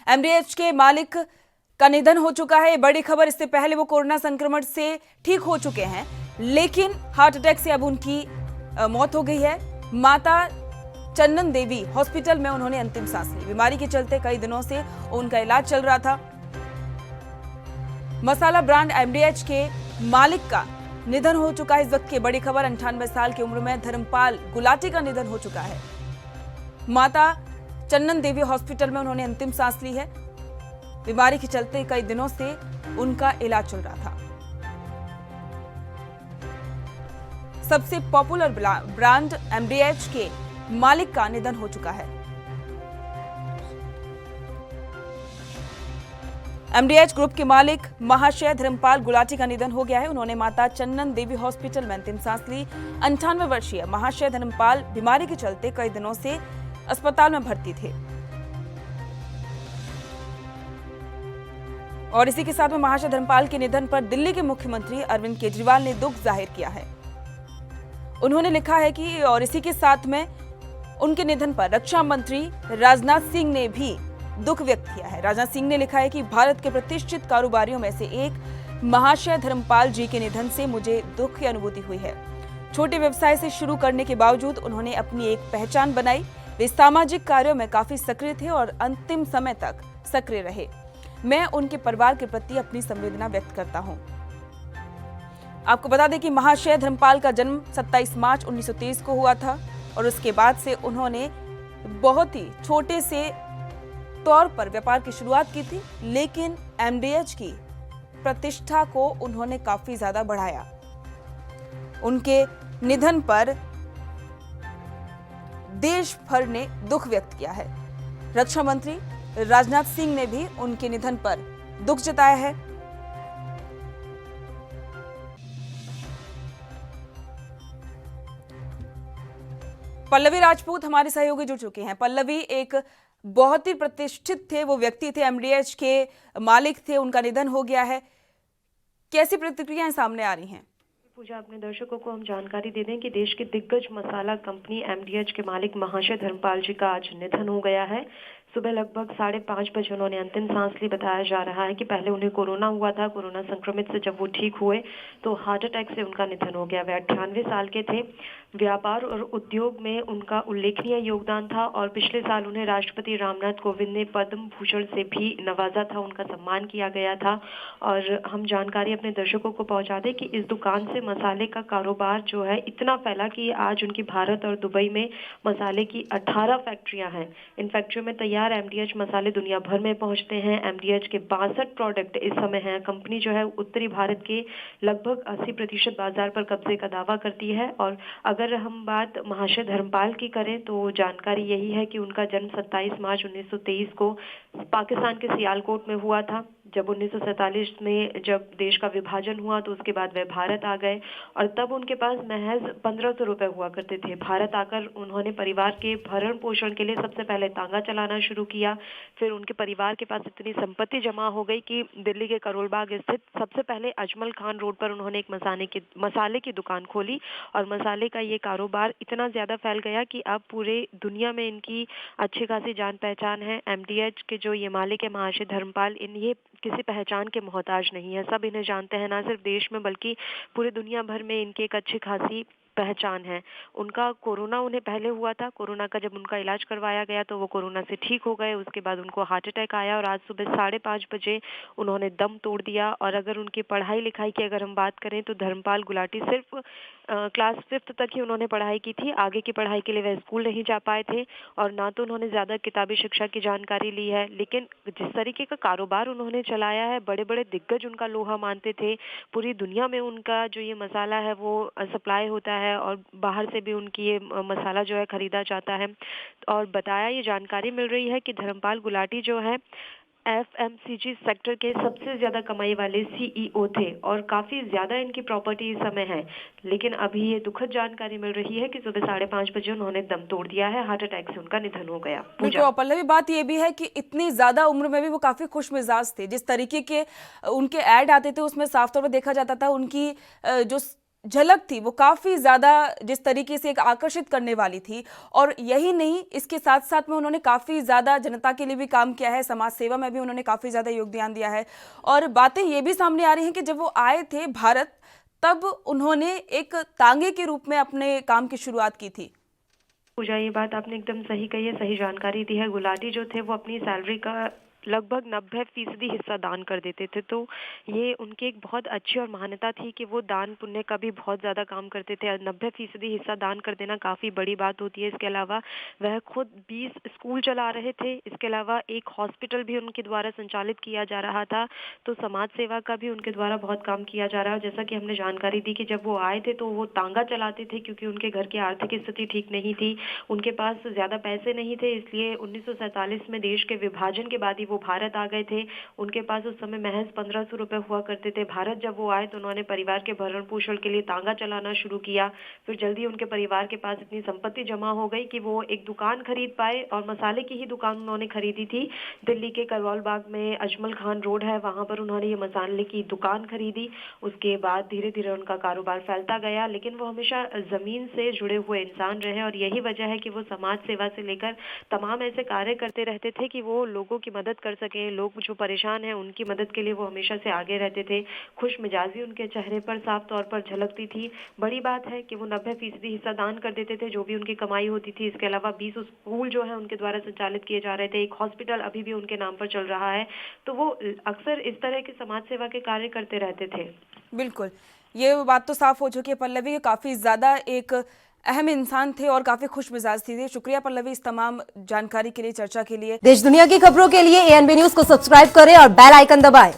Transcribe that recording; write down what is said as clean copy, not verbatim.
एमडीएच के मालिक का निधन हो चुका है। बड़ी खबर, इससे पहले वो कोरोना संक्रमण से ठीक हो चुके हैं, लेकिन हार्ट अटैक से अब उनकी मौत हो गई है। माता चन्नन देवी हॉस्पिटल में उन्होंने अंतिम सांस ली। बीमारी के चलते कई दिनों से उनका इलाज चल रहा था। मसाला ब्रांड एमडीएच के मालिक का निधन हो चुका है। इस वक्त की बड़ी खबर, 98 साल की उम्र में धर्मपाल गुलाटी का निधन हो चुका है। माता चन्नन देवी हॉस्पिटल में उन्होंने अंतिम सांस ली है। बीमारी के चलते कई दिनों से उनका इलाज चल रहा था। सबसे पॉपुलर ब्रांड एमडीएच के मालिक का निधन हो चुका है। एमडीएच ग्रुप के मालिक महाशय धर्मपाल गुलाटी का निधन हो गया है। उन्होंने माता चन्नन देवी हॉस्पिटल में अंतिम सांस ली। 98 वर्षीय महाशय धर्मपाल बीमारी के चलते कई दिनों से अस्पताल में भर्ती थे। और इसी के साथ में महाशय धर्मपाल के निधन पर दिल्ली के मुख्यमंत्री अरविंद केजरीवाल ने दुख जाहिर किया है। उन्होंने लिखा है कि और इसी के साथ में उनके निधन पर रक्षा मंत्री राजनाथ सिंह ने भी दुख व्यक्त किया है। राजनाथ सिंह ने लिखा है कि भारत के प्रतिष्ठित कारोबारियों में से एक महाशय धर्मपाल जी के निधन से मुझे दुख की अनुभूति हुई है। छोटे व्यवसाय से शुरू करने के बावजूद उन्होंने अपनी एक पहचान बनाई। वे सामाजिक कार्यों में काफी सक्रिय थे और अंतिम समय तक सक्रिय रहे। मैं उनके परिवार के प्रति अपनी संवेदना व्यक्त करता हूं। आपको बता दें कि महाशय धर्मपाल का जन्म 27 मार्च 1923 को हुआ था और उसके बाद से उन्होंने बहुत ही छोटे से तौर पर व्यापार की शुरुआत की थी, लेकिन एमडीएच की प्रतिष्ठा को उन्होंने काफी ज्यादा बढ़ाया। उनके निधन पर देश भर ने दुख व्यक्त किया है। रक्षा मंत्री राजनाथ सिंह ने भी उनके निधन पर दुख जताया है। पल्लवी राजपूत हमारे सहयोगी जुड़ चुके हैं। पल्लवी, एक बहुत ही प्रतिष्ठित थे, वो व्यक्ति थे, एमडीएच के मालिक थे, उनका निधन हो गया है। कैसी प्रतिक्रियाएं सामने आ रही हैं? पूजा, अपने दर्शकों को हम जानकारी दे दें कि देश की दिग्गज मसाला कंपनी एमडीएच के मालिक महाशय धर्मपाल जी का आज निधन हो गया है। सुबह लगभग 5:30 बजे उन्होंने अंतिम सांस ली। बताया जा रहा है कि पहले उन्हें कोरोना हुआ था। कोरोना संक्रमित से जब वो ठीक हुए तो हार्ट अटैक से उनका निधन हो गया। वे 98 साल के थे। व्यापार और उद्योग में उनका उल्लेखनीय योगदान था और पिछले साल उन्हें राष्ट्रपति रामनाथ कोविंद ने पद्म भूषण से भी नवाजा था, उनका सम्मान किया गया था। और हम जानकारी अपने दर्शकों को पहुंचा दें कि इस दुकान से मसाले का कारोबार जो है इतना फैला कि आज उनकी भारत और दुबई में मसाले की 18 फैक्ट्रियां हैं। इन फैक्ट्रियों में तैयार एमडीएच मसाले दुनिया भर में पहुंचते हैं। एमडीएच के 62 प्रोडक्ट इस समय हैं। कंपनी जो है उत्तरी भारत के लगभग 80% बाजार पर कब्जे का दावा करती है। और अगर हम बात महाशय धर्मपाल की करें तो जानकारी यही है कि उनका जन्म 27 मार्च 1923 को पाकिस्तान के सियालकोट में हुआ था। जब 1947 में जब देश का विभाजन हुआ तो उसके बाद वे भारत आ गए और तब उनके पास महज 1500 रुपए हुआ करते थे। भारत आकर उन्होंने परिवार के भरण पोषण के लिए सबसे पहले तांगा चलाना शुरू किया। फिर उनके परिवार के पास इतनी संपत्ति जमा हो गई कि दिल्ली के करोल बाग स्थित सबसे पहले अजमल खान रोड पर उन्होंने एक मसाले की दुकान खोली और मसाले का ये कारोबार इतना ज्यादा फैल गया कि अब पूरे दुनिया में इनकी अच्छी खासी जान पहचान है। एमडीएच के जो ये मालिक है महाशय धर्मपाल, ये किसी पहचान के मोहताज नहीं है। सब इन्हें जानते हैं, ना सिर्फ देश में बल्कि पूरी दुनिया भर में इनकी एक अच्छी खासी पहचान है। उनका कोरोना उन्हें पहले हुआ था। कोरोना का जब उनका इलाज करवाया गया तो वो कोरोना से ठीक हो गए। उसके बाद उनको हार्ट अटैक आया और आज सुबह 5:30 बजे उन्होंने दम तोड़ दिया। और अगर उनकी पढ़ाई लिखाई की अगर हम बात करें तो धर्मपाल गुलाटी सिर्फ क्लास 5th तक ही उन्होंने पढ़ाई की थी। आगे की पढ़ाई के लिए वह स्कूल नहीं जा पाए थे और ना तो उन्होंने ज़्यादा किताबी शिक्षा की जानकारी ली है। लेकिन जिस तरीके का कारोबार उन्होंने चलाया है, बड़े बड़े दिग्गज उनका लोहा मानते थे। पूरी दुनिया में उनका जो ये मसाला है वो सप्लाई होता है और बाहर से भी उनकी ये मसाला जो है खरीदा जाता है। और बताया, ये जानकारी मिल रही है कि धर्मपाल गुलाटी जो है एफएमसीजी सेक्टर के सबसे ज्यादा कमाई वाले सीईओ थे और काफी ज्यादा इनकी प्रॉपर्टी इस समय है। लेकिन अभी ये दुखद जानकारी मिल रही है कि सुबह 5:30 बजे उन्होंने दम तोड़ दिया है। हार्ट अटैक से उनका निधन हो गया। बिल्कुल। पल्लवी, बात ये भी है कि इतनी ज्यादा उम्र में भी वो काफी खुश मिजाज थे। जिस तरीके के उनके ऐड आते थे उसमें साफ तौर पर देखा जाता था उनकी जो झलक थी वो काफ़ी ज़्यादा जिस तरीके से एक आकर्षित करने वाली थी। और यही नहीं, इसके साथ साथ में उन्होंने काफ़ी ज़्यादा जनता के लिए भी काम किया है, समाज सेवा में भी उन्होंने काफ़ी ज़्यादा योगदान दिया है। और बातें ये भी सामने आ रही हैं कि जब वो आए थे भारत, तब उन्होंने एक तांगे के रूप में अपने काम की शुरुआत की थी। पूजा, ये बात आपने एकदम सही कही है, सही जानकारी दी है। गुलाटी जो थे वो अपनी सैलरी का लगभग 90% हिस्सा दान कर देते थे, तो ये उनकी एक बहुत अच्छी और मान्यता थी कि वो दान पुण्य का भी बहुत ज़्यादा काम करते थे। 90% हिस्सा दान कर देना काफ़ी बड़ी बात होती है। इसके अलावा वह खुद 20 स्कूल चला रहे थे। इसके अलावा एक हॉस्पिटल भी उनके द्वारा संचालित किया जा रहा था, तो समाज सेवा का भी उनके द्वारा बहुत काम किया जा रहा है। जैसा कि हमने जानकारी दी कि जब वो आए थे तो वो तांगा चलाते थे, क्योंकि उनके घर की आर्थिक स्थिति ठीक नहीं थी, उनके पास ज़्यादा पैसे नहीं थे। इसलिए 1947 में देश के विभाजन के बाद ही वो भारत आ गए थे। उनके पास उस समय महज 1500 रुपए हुआ करते थे। भारत जब वो आए तो उन्होंने परिवार के भरण पोषण के लिए तांगा चलाना शुरू किया। फिर जल्दी उनके परिवार के पास इतनी संपत्ति जमा हो गई कि वो एक दुकान खरीद पाए, और मसाले की ही दुकान उन्होंने खरीदी थी। दिल्ली के करवाल बाग में अजमल खान रोड है, वहां पर उन्होंने ये मसाले की दुकान खरीदी। उसके बाद धीरे धीरे उनका कारोबार फैलता गया, लेकिन वो हमेशा जमीन से जुड़े हुए इंसान रहे, और यही वजह है कि वो समाज सेवा से लेकर तमाम ऐसे कार्य करते रहते थे कि वो लोगों की मदद कर सके। लोग जो परेशान हैं उनकी मदद के लिए वो हमेशा से आगे रहते थे। खुश मिजाजी उनके चेहरे पर साफ तौर पर झलकती थी। बड़ी बात है कि वो 90% हिस्सा दान कर देते थे जो भी उनकी कमाई होती थी। इसके अलावा 20 स्कूल जो है उनके द्वारा संचालित किए जा रहे थे। एक हॉस्पिटल अभी भी उनके नाम पर चल रहा है। तो वो अक्सर इस तरह के समाज सेवा के कार्य करते रहते थे। बिल्कुल, ये बात तो साफ हो चुकी है पल्लवी, काफ़ी ज़्यादा एक अहम इंसान थे और काफ़ी खुश मिजाज थी। शुक्रिया पल्लवी इस तमाम जानकारी के लिए, चर्चा के लिए। देश दुनिया की खबरों के लिए ANB न्यूज को सब्सक्राइब करें और बेल आइकन दबाएं।